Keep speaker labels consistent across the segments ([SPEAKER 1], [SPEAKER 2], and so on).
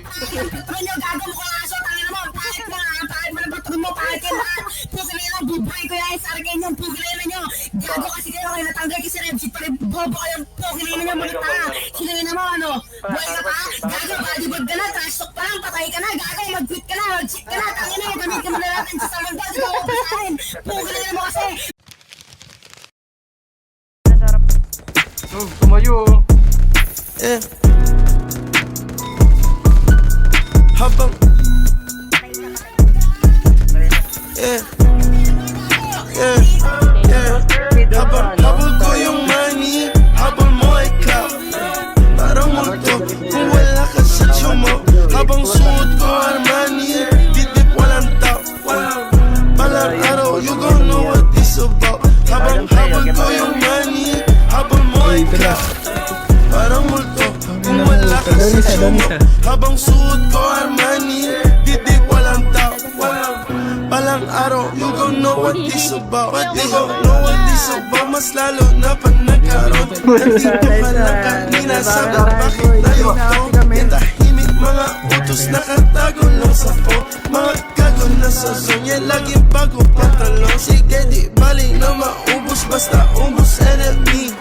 [SPEAKER 1] Ano nyo, gago mo kung aso, tangin mo, pahit mo na bato mo, pahit kayo lahat. Pugilin lang, bubuhay ko yan, sarkin yung pugilin nyo. Gago kasi kayo, kayo natanggal kasi Rebsit, pari bobo kayong pugilin nyo, mga tanga. Sinangin mo, ano, buhay ka pa? Gago, bodyboard ka na, trash talk pa lang, patay ka na, gago, mag-quit ka na, mag-cheat ka na, tangin na, gamitin mo na natin sa samantal, sa mga upasahin. Pugilin mo kasi.
[SPEAKER 2] Tumayo.
[SPEAKER 3] Yeah. Habang Yeah. Yeah. Yeah. Habol ko yung money, habol mo ay clout. Parang multo kung wala ka sa tsumo. Habang suot ko Armani, didip walang tao. Balang araw, you gon' know what this about. Habang habol ko yung money, habol mo ay clout. Parang multo kung wala ka sa tsumo. Habang suot ko Armani, didip walang tao. Balang araw, you gon' know what this about. You gon' know what this about. Mas lalo na pag nagkaroon. Nandito ka lang kanina, sabi bakit tayo to? Yung tahimik mga utos nakatago lang sa phone. Mga gago na sa zone, yan laging bago pantalon. Sige di bali na maubos, basta ubos enemy.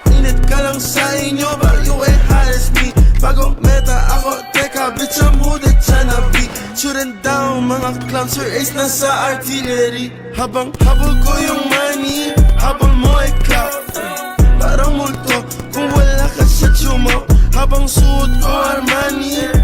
[SPEAKER 3] Mainit ka lang sa inyo, but you ain't hot as me. Bagong meta ako, teka bitch I'm hooded tryna be. Shooting down mga clowns, your ace na sa artillery. Habang habol ko yung money, habol mo ay clout. Parang multo kung wala ka sa tsumo. Habang suot ko Armani,